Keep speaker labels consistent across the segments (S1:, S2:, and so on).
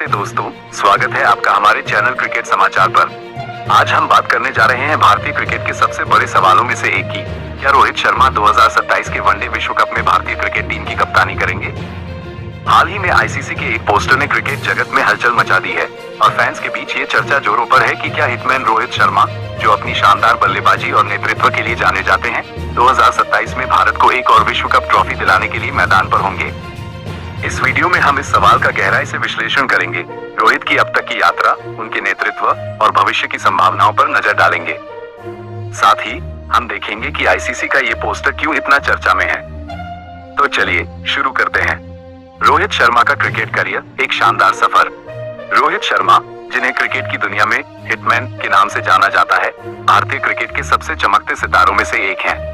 S1: नमस्ते दोस्तों, स्वागत है आपका हमारे चैनल क्रिकेट समाचार पर। आज हम बात करने जा रहे हैं भारतीय क्रिकेट के सबसे बड़े सवालों में से एक की। क्या रोहित शर्मा 2027 के वनडे विश्व कप में भारतीय क्रिकेट टीम की कप्तानी करेंगे? हाल ही में आईसीसी के एक पोस्टर ने क्रिकेट जगत में हलचल मचा दी है और फैंस के बीच ये चर्चा जोरों पर है कि क्या हिटमैन रोहित शर्मा, जो अपनी शानदार बल्लेबाजी और नेतृत्व के लिए जाने जाते हैं, 2027 में भारत को एक और विश्व कप ट्रॉफी दिलाने के लिए मैदान पर होंगे। इस वीडियो में हम इस सवाल का गहराई से विश्लेषण करेंगे। रोहित की अब तक की यात्रा, उनके नेतृत्व और भविष्य की संभावनाओं पर नजर डालेंगे। साथ ही हम देखेंगे कि आईसीसी का ये पोस्टर क्यों इतना चर्चा में है। तो चलिए शुरू करते हैं। रोहित शर्मा का क्रिकेट करियर, एक शानदार सफर। रोहित शर्मा, जिन्हें क्रिकेट की दुनिया में हिटमैन के नाम से जाना जाता है, भारतीय क्रिकेट के सबसे चमकते सितारों में से एक हैं।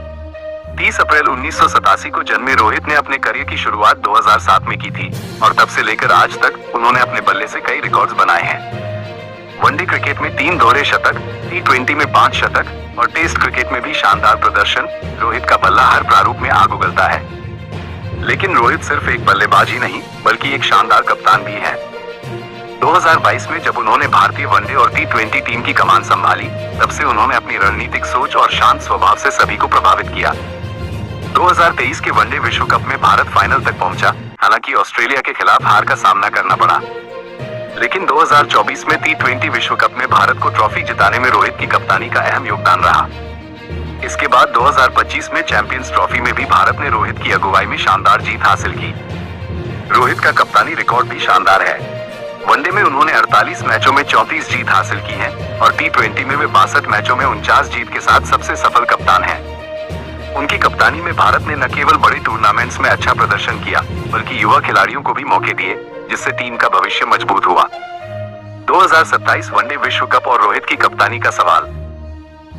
S1: 30 अप्रैल 1987 को जन्मे रोहित ने अपने करियर की शुरुआत 2007 में की थी और तब से लेकर आज तक उन्होंने अपने बल्ले से कई रिकॉर्ड्स बनाए हैं। वनडे क्रिकेट में 3 दोहरे शतक, टी20 में 5 शतक और टेस्ट क्रिकेट में भी शानदार प्रदर्शन। रोहित का बल्ला हर प्रारूप में आग उगलता है। लेकिन रोहित सिर्फ एक बल्लेबाज ही नहीं, बल्कि एक शानदार कप्तान भी है। 2022 में जब उन्होंने भारतीय वनडे और टी20 टीम की कमान संभाली, तब से उन्होंने अपनी रणनीतिक सोच और शांत स्वभाव से सभी को प्रभावित किया। 2023 के वनडे विश्व कप में भारत फाइनल तक पहुंचा, हालांकि ऑस्ट्रेलिया के खिलाफ हार का सामना करना पड़ा। लेकिन 2024 में टी20 विश्व कप में भारत को ट्रॉफी जिताने में रोहित की कप्तानी का अहम योगदान रहा। इसके बाद 2025 में चैंपियंस ट्रॉफी में भी भारत ने रोहित की अगुवाई में शानदार जीत हासिल की। रोहित का कप्तानी रिकॉर्ड भी शानदार है। वनडे में उन्होंने 48 मैचों में 34 जीत हासिल की है और टी20 में वे 62 मैचों में 49 जीत के साथ सबसे सफल कप्तान हैं। उनकी कप्तानी में भारत ने न केवल बड़े टूर्नामेंट्स में अच्छा प्रदर्शन किया, बल्कि युवा खिलाड़ियों को भी मौके दिए, जिससे टीम का भविष्य मजबूत हुआ। 2027 वनडे विश्व कप और रोहित की कप्तानी का सवाल।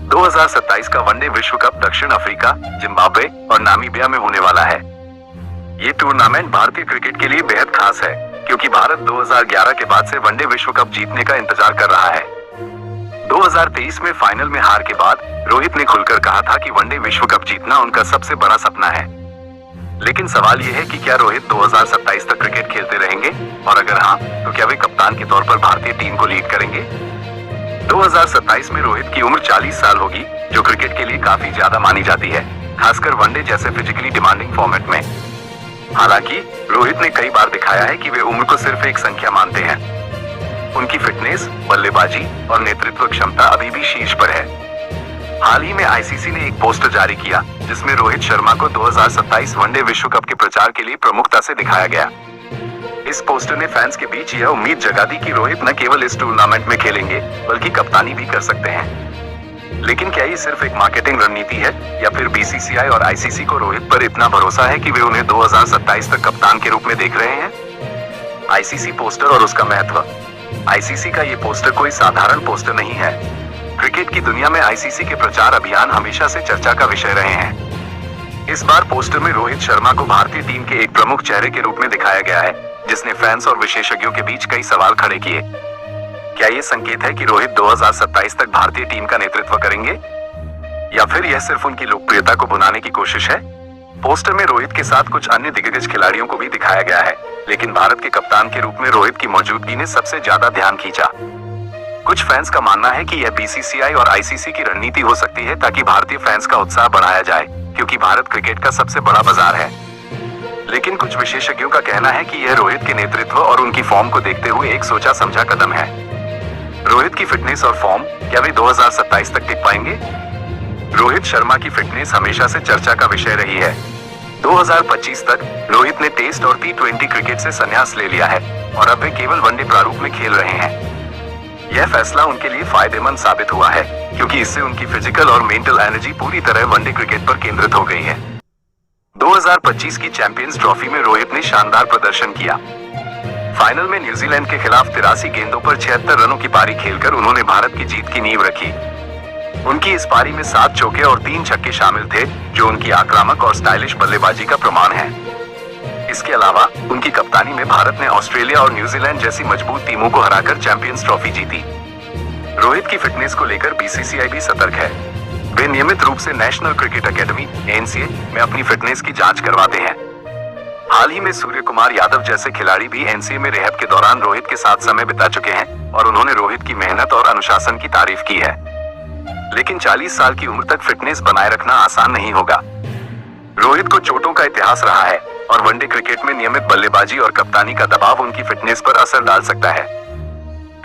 S1: 2027 का वनडे विश्व कप दक्षिण अफ्रीका, जिम्बाब्वे और नामीबिया में होने वाला है। ये टूर्नामेंट भारतीय क्रिकेट के लिए बेहद खास है, क्योंकि भारत 2011 के बाद से वनडे विश्व कप जीतने का इंतजार कर रहा है। 2023 में फाइनल में हार के बाद रोहित ने खुलकर कहा था कि वनडे विश्व कप जीतना उनका सबसे बड़ा सपना है। लेकिन सवाल यह है कि क्या रोहित 2027 तक क्रिकेट खेलते रहेंगे, और अगर हाँ, तो क्या वे कप्तान के तौर पर भारतीय टीम को लीड करेंगे? 2027 में रोहित की उम्र 40 साल होगी, जो क्रिकेट के लिए काफी ज्यादा मानी जाती है, खासकर वनडे जैसे फिजिकली डिमांडिंग फॉर्मेट में। हालांकि रोहित ने कई बार दिखाया है कि वे उम्र को सिर्फ एक संख्या मानते हैं। उनकी फिटनेस, बल्लेबाजी और नेतृत्व क्षमता अभी भी शीर्ष पर है। हाल ही में आईसीसी ने एक पोस्टर जारी किया, जिसमें रोहित शर्मा को 2027 वनडे विश्व कप के प्रचार के लिए प्रमुखता से दिखाया गया। इस पोस्टर ने फैंस के बीच यह उम्मीद जगा दी कि रोहित न केवल इस टूर्नामेंट में खेलेंगे, बल्कि कप्तानी भी कर सकते हैं। लेकिन क्या ये सिर्फ एक मार्केटिंग रणनीति है, या फिर बीसीसीआई और आईसीसी को रोहित पर इतना भरोसा है कि वे उन्हें 2027 तक कप्तान के रूप में देख रहे हैं? आईसीसी पोस्टर और उसका महत्व। आईसीसी का ये पोस्टर कोई साधारण पोस्टर नहीं है। क्रिकेट की दुनिया में आईसीसी के प्रचार अभियान हमेशा से चर्चा का विषय रहे हैं। इस बार पोस्टर में रोहित शर्मा को भारतीय टीम के एक प्रमुख चेहरे के रूप में दिखाया गया है, जिसने फैंस और विशेषज्ञों के बीच कई सवाल खड़े किए। क्या ये संकेत है कि रोहित 2027 तक भारतीय टीम का नेतृत्व करेंगे, या फिर यह सिर्फ उनकी लोकप्रियता को भुनाने की कोशिश है? पोस्टर में रोहित के साथ कुछ अन्य दिग्गज खिलाड़ियों को भी दिखाया गया है, लेकिन भारत के कप्तान के रूप में रोहित की मौजूदगी ने सबसे ज्यादा ध्यान खींचा। कुछ फैंस का मानना है कि यह बीसीसीआई और आईसीसी की रणनीति हो सकती है, ताकि भारतीय फैंस का उत्साह बढ़ाया जाए, क्योंकि भारत क्रिकेट का सबसे बड़ा बाजार है। लेकिन कुछ विशेषज्ञों का कहना है कि यह रोहित के नेतृत्व और उनकी फॉर्म को देखते हुए एक सोचा समझा कदम है। रोहित की फिटनेस और फॉर्म, क्या वे 2027 तक टिक पाएंगे? रोहित शर्मा की फिटनेस हमेशा से चर्चा का विषय रही है। 2025 तक रोहित ने टेस्ट और टी20 क्रिकेट से संन्यास ले लिया है और अब वे केवल वनडे प्रारूप में खेल रहे हैं। यह फैसला उनके लिए फायदेमंद साबित हुआ है, क्योंकि इससे उनकी फिजिकल और मेंटल एनर्जी पूरी तरह वनडे क्रिकेट पर केंद्रित हो गई है। 2025 की चैंपियंस ट्रॉफी में रोहित ने शानदार प्रदर्शन किया। फाइनल में न्यूजीलैंड के खिलाफ 83 गेंदों पर 76 रनों की पारी खेलकर उन्होंने भारत की जीत की नींव रखी। उनकी इस पारी में 7 चौके और 3 छक्के शामिल थे, जो उनकी आक्रामक और स्टाइलिश बल्लेबाजी का प्रमाण है। इसके अलावा उनकी कप्तानी में भारत ने ऑस्ट्रेलिया और न्यूजीलैंड जैसी मजबूत टीमों को हराकर चैंपियंस ट्रॉफी जीती। रोहित की फिटनेस को लेकर बीसीसीआई भी सतर्क है। वे नियमित रूप से नेशनल क्रिकेट एकेडमी (एनसीए) में अपनी फिटनेस की जांच करवाते हैं। हाल ही में सूर्य कुमार यादव जैसे खिलाड़ी भी एनसीए में रिहैब के दौरान रोहित के साथ समय बिता चुके हैं और उन्होंने रोहित की मेहनत और अनुशासन की तारीफ की है। लेकिन 40 साल की उम्र तक फिटनेस बनाए रखना आसान नहीं होगा। रोहित को चोटों का इतिहास रहा है और वनडे क्रिकेट में नियमित बल्लेबाजी और कप्तानी का दबाव उनकी फिटनेस पर असर डाल सकता है।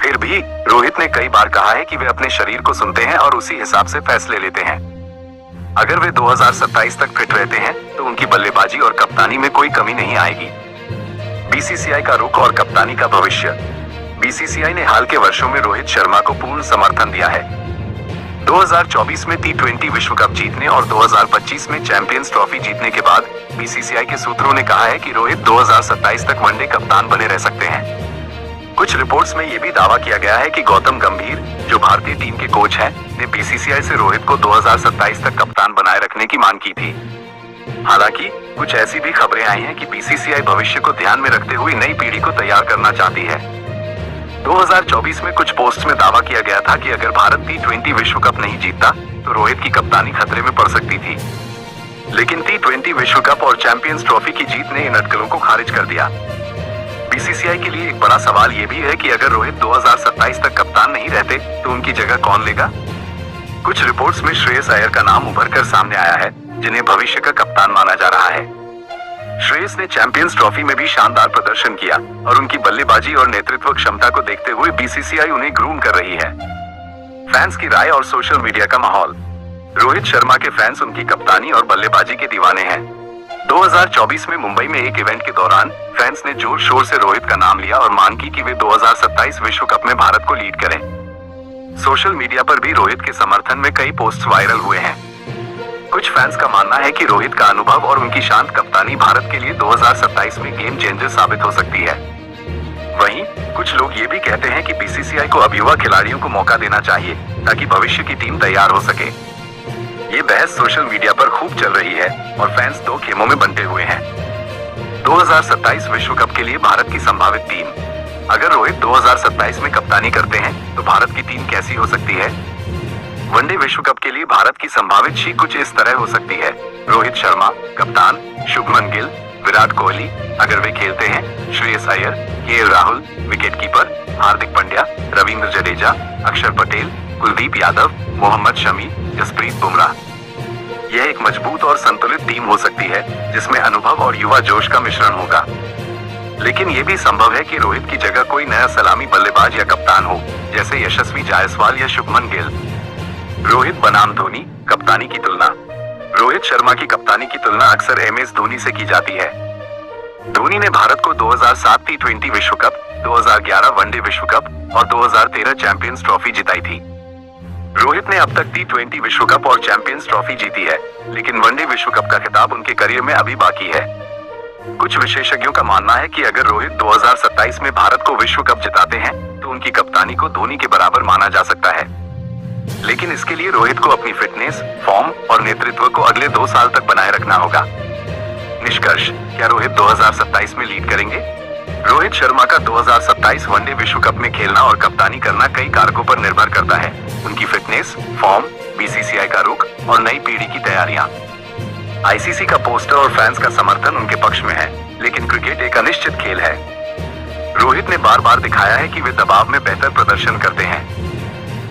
S1: फिर भी रोहित ने कई बार कहा है कि वे अपने शरीर को सुनते हैं और उसी हिसाब से फैसले लेते हैं। अगर वे 2027 तक फिट रहते हैं तो उनकी बल्लेबाजी और कप्तानी में कोई कमी नहीं आएगी। बीसीसीआई का रुख और कप्तानी का भविष्य। बीसीसीआई ने हाल के वर्षों में रोहित शर्मा को पूर्ण समर्थन दिया है। 2024 में T20 विश्व कप जीतने और 2025 में चैंपियंस ट्रॉफी जीतने के बाद बीसीसीआई के सूत्रों ने कहा है कि रोहित 2027 तक वनडे कप्तान बने रह सकते हैं। कुछ रिपोर्ट्स में यह भी दावा किया गया है कि गौतम गंभीर, जो भारतीय टीम के कोच हैं, ने बीसीसीआई से रोहित को 2027 तक कप्तान बनाए रखने की मांग की थी। हालांकि कुछ ऐसी भी खबरें आई हैं कि बीसीसीआई भविष्य को ध्यान में रखते हुए नई पीढ़ी को तैयार करना चाहती है। 2024 में कुछ पोस्ट में दावा किया गया था कि अगर भारत T20 विश्व कप नहीं जीतता तो रोहित की कप्तानी खतरे में पड़ सकती थी। लेकिन T20 विश्व कप और चैंपियंस ट्रॉफी की जीत ने इन अटकलों को खारिज कर दिया। बीसीसीआई के लिए एक बड़ा सवाल ये भी है कि अगर रोहित 2027 तक कप्तान नहीं रहते तो उनकी जगह कौन लेगा। कुछ रिपोर्ट्स में श्रेयस अय्यर का नाम उभरकर सामने आया है, जिन्हें भविष्य का कप्तान माना जा रहा है। श्रेयस ने चैंपियंस ट्रॉफी में भी शानदार प्रदर्शन किया और उनकी बल्लेबाजी और नेतृत्व क्षमता को देखते हुए बीसीसीआई उन्हें ग्रूम कर रही है। फैंस की राय और सोशल मीडिया का माहौल। रोहित शर्मा के फैंस उनकी कप्तानी और बल्लेबाजी के दीवाने हैं। 2024 में मुंबई में एक इवेंट के दौरान फैंस ने जोर शोर से रोहित का नाम लिया और मांग की कि वे 2027 विश्व कप में भारत को लीड करें। सोशल मीडिया पर भी रोहित के समर्थन में कई पोस्ट वायरल हुए हैं। कुछ फैंस का मानना है कि रोहित का अनुभव और उनकी शांत कप्तानी भारत के लिए 2027 में गेम चेंजर साबित हो सकती है। वहीं कुछ लोग ये भी कहते हैं कि बीसीसीआई को अब युवा खिलाड़ियों को मौका देना चाहिए ताकि भविष्य की टीम तैयार हो सके। ये बहस सोशल मीडिया पर खूब चल रही है और फैंस दो खेमों में बंटे हुए हैं। 2027 विश्व कप के लिए भारत की संभावित टीम। अगर रोहित 2027 में कप्तानी करते हैं तो भारत की टीम कैसी हो सकती है। वनडे विश्व कप के लिए भारत की संभावित शीट कुछ इस तरह हो सकती है। रोहित शर्मा कप्तान, शुभमन गिल, विराट कोहली अगर वे खेलते हैं, श्रेयस अय्यर, केएल राहुल विकेटकीपर, हार्दिक पांड्या, रविंद्र जडेजा, अक्षर पटेल, कुलदीप यादव, मोहम्मद शमी, जसप्रीत बुमराह। यह एक मजबूत और संतुलित टीम हो सकती है जिसमें अनुभव और युवा जोश का मिश्रण होगा। लेकिन यह भी संभव है कि रोहित की जगह कोई नया सलामी बल्लेबाज या कप्तान हो, जैसे यशस्वी जायसवाल या शुभमन गिल। रोहित बनाम धोनी कप्तानी की तुलना। रोहित शर्मा की कप्तानी की तुलना अक्सर MS धोनी से की जाती है। धोनी ने भारत को 2007 T20 विश्व कप, 2011 वनडे विश्व कप और 2013 चैंपियंस ट्रॉफी जिताई थी। रोहित ने अब तक T20 विश्व कप और चैंपियंस ट्रॉफी जीती है, लेकिन वनडे विश्व कप का खिताब उनके करियर में अभी बाकी है। कुछ विशेषज्ञों का मानना है कि अगर रोहित 2027 में भारत को विश्व कप जिताते हैं तो उनकी कप्तानी को धोनी के बराबर माना जा सकता है। लेकिन इसके लिए रोहित को अपनी फिटनेस, फॉर्म और नेतृत्व को अगले 2 साल तक बनाए रखना होगा। निष्कर्ष, क्या रोहित 2027 में लीड करेंगे? रोहित शर्मा का 2027 वनडे विश्व कप में खेलना और कप्तानी करना कई कारकों पर निर्भर करता है। उनकी फिटनेस, फॉर्म, बीसीसीआई का रुख और नई पीढ़ी की तैयारियां। आईसीसी का पोस्टर और फैंस का समर्थन उनके पक्ष में है, लेकिन क्रिकेट एक अनिश्चित खेल है। रोहित ने बार बार दिखाया है कि वे दबाव में बेहतर प्रदर्शन करते हैं।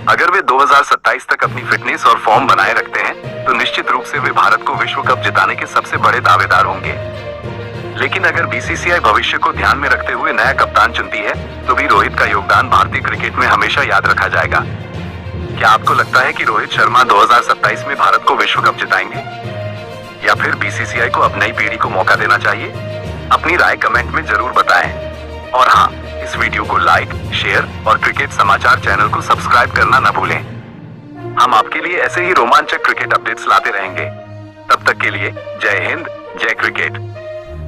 S1: अगर वे 2027 तक अपनी फिटनेस और फॉर्म बनाए रखते हैं तो निश्चित रूप से वे भारत को विश्व कप जिताने के सबसे बड़े दावेदार होंगे। लेकिन अगर बीसीसीआई भविष्य को ध्यान में रखते हुए नया कप्तान चुनती है तो भी रोहित का योगदान भारतीय क्रिकेट में हमेशा याद रखा जाएगा। क्या आपको लगता है कि रोहित शर्मा 2027 में भारत को विश्व कप जिताएंगे, या फिर बीसीसीआई को अब नई पीढ़ी को मौका देना चाहिए? अपनी राय कमेंट में जरूर बताएं। और हाँ, इस वीडियो को लाइक, शेयर और क्रिकेट समाचार चैनल को सब्सक्राइब करना न भूलें। हम आपके लिए ऐसे ही रोमांचक क्रिकेट अपडेट्स लाते रहेंगे। तब तक के लिए जय हिंद, जय क्रिकेट।